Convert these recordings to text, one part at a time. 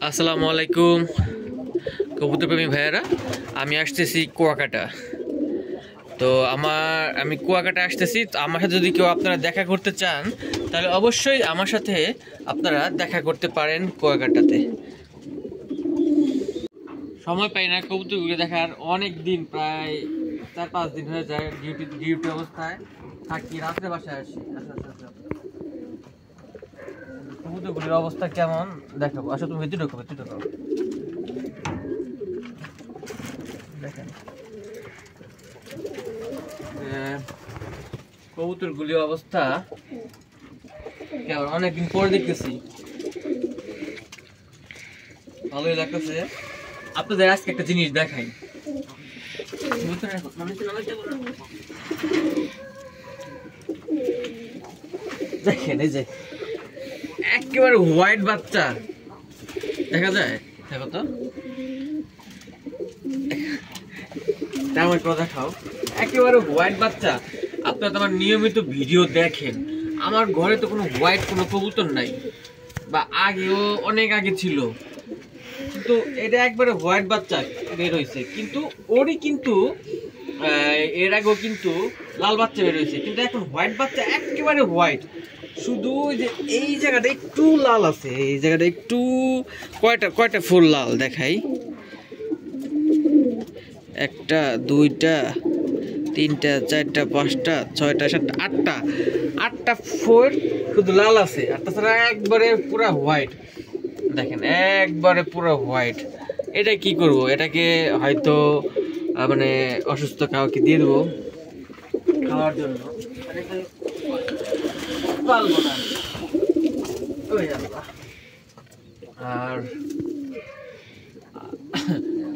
আসসালামু আলাইকুম কবুতর প্রেমী ভাইয়ারা, আমি আসতেছি কুয়াকাটা। তো আমি কুয়াকাটা আসতেছি। তো আমার সাথে যদি কেউ আপনারা দেখা করতে চান তাহলে অবশ্যই আমার সাথে আপনারা দেখা করতে পারেন কুয়াকাটাতে। সময় পাই না কবুতরগুলো দেখার, অনেক দিন, প্রায় 4-5 দিন হয়ে যায় ডিউটি অবস্থায় থাকি, রাত্রে বাসায় আসি। কবুতরগুলির অবস্থা কেমন দেখাবো। আসলে তুমি ভেতরে ঢোকো। দেখেন কবুতরগুলির অবস্থা কেমন, অনেকদিন পরে দেখতেছি, ভালোই লাগতেছে। আপনাদের আজকে একটা জিনিস দেখাই। দেখেন এই যে একেবারে হোয়াইট বাচ্চা দেখা যায়, দেখো তো আমার কথা খাও, একেবারে হোয়াইট বাচ্চা। আপনারা তো আমার নিয়মিত ভিডিও দেখেন, আমার ঘরে তো কোনো হোয়াইট কোনো কবুতর নাই, বা আগেও অনেক আগে ছিল, কিন্তু এটা একবারে হোয়াইট বাচ্চা বের হয়েছে। কিন্তু ওরই কিন্তু এর আগেও কিন্তু লাল বাচ্চা বের হয়েছে, কিন্তু এখন হোয়াইট বাচ্চা একেবারে হোয়াইট। শুধু যে এই জায়গাটা একটু লাল আছে, এই জায়গাটা একটু কয়টা ফুল লাল দেখাই। 1টা 2টা 3টা 4টা 5টা 6টা 7টা 8টা ফুল শুধু লাল আছে, আর তাছাড়া একবারে পুরা হোয়াইট। দেখেন একবারে পুরো হোয়াইট। এটা কি করব, এটাকে হয়তো মানে অসুস্থ কাউকে দিয়ে দেবো খাওয়ার জন্য, পালবো না। আর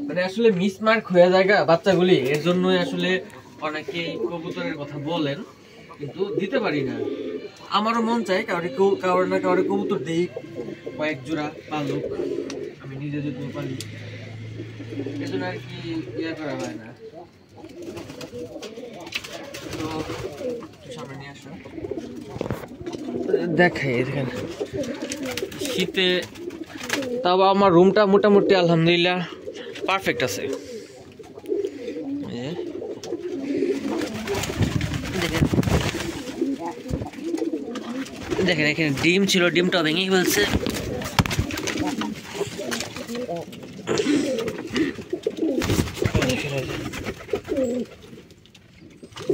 মানে আসলে মিসমার্ক হয়ে যায় বাচ্চাগুলি, এর জন্যই আসলে অনেকেই কবুতরের কথা বলেন, কিন্তু দিতে পারি না। আমারও মন চাই কারোর না কারোর কবুতর দেই, কয়েক জোড়া পালুক, আমি নিজে যদি পালি, এজন্য আর কি ইয়ে করা হয় না। তো সামনে নিয়ে আসো, দেখাই। এখানে শীতে তাও আমার রুমটা মোটামুটি আলহামদুলিল্লাহ পারফেক্ট আছে। দেখেন এখানে ডিম ছিল, ডিমটা ভেঙে ফেলছে।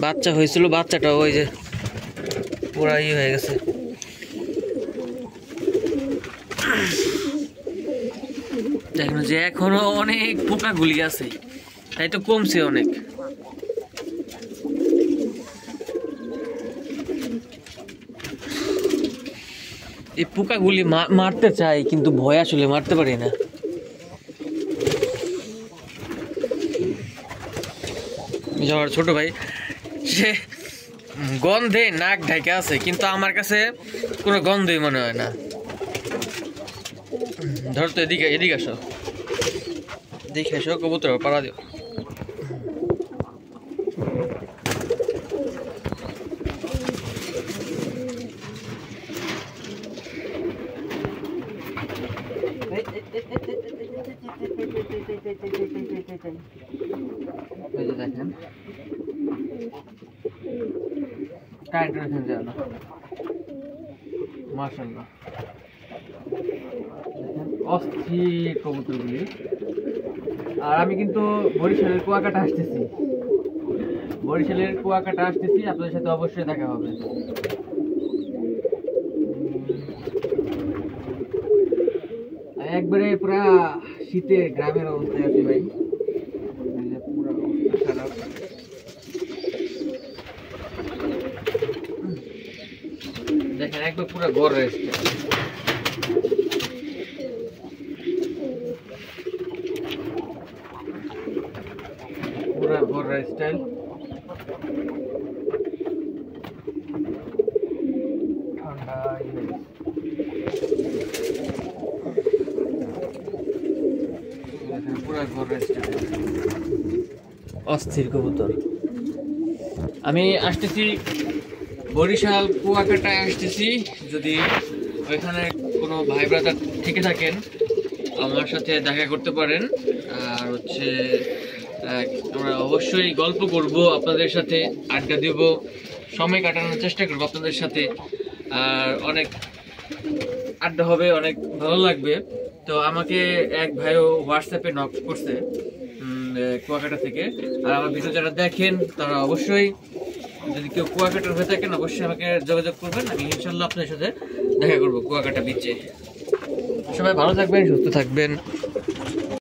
বাচ্চা হয়েছিল, বাচ্চাটা ওই যে পুরা হয়ে গেছে। দেখেন যে এখনো অনেক পোকা গুলি আছে, তাই তো কমছে অনেক। এই পোকাগুলি মারতে চাই, কিন্তু ভয় আসলে মারতে পারি না। আমার ছোট ভাই সে গন্ধে নাক ঢাকা আছে, কিন্তু আমার কাছে কোনো গন্ধই মনে হয় না। ধর তো এদিকে আসো, দেখে এসো কবুতর পাড়া দিও। দেখেন মাশাআল্লাহ, অস্থির কবুতরগুলি। আর আমি কিন্তু বরিশালের কুয়াকাটা আসতেছি, আপনাদের সাথে অবশ্যই দেখা হবে। একবারে পুরা শীতে গ্রামের অবস্থায় আছি ভাই, পুরো অবস্থা খারাপ। দেখেন একবার পুরো ঘর রয়েছে, পুরো ঘর স্টাইল। ঠান্ডা পুরো ঘর স্টাইল, অস্থির কবুতর। আমি আসতেছি বরিশাল কুয়াকাটায় আসতেছি, যদি ওইখানে কোনো ভাই ব্রাদার থেকে থাকেন আমার সাথে দেখা করতে পারেন। আর হচ্ছে আমরা অবশ্যই গল্প করব আপনাদের সাথে, আড্ডা দেব, সময় কাটানোর চেষ্টা করবো আপনাদের সাথে। আর অনেক আড্ডা হবে, অনেক ভালো লাগবে। তো আমাকে এক ভাইও হোয়াটসঅ্যাপে নক করছে কুয়াকাটা থেকে। আর আমার ভিডিও যারা দেখেন তারা অবশ্যই, যদি কেউ কুয়াকাটার হয়ে থাকেন, অবশ্যই আমাকে যোগাযোগ করবেন। আমি ইনশাল্লাহ আপনাদের সাথে দেখা করবো কুয়াকাটা বিচে। সবাই ভালো থাকবেন, সুস্থ থাকবেন।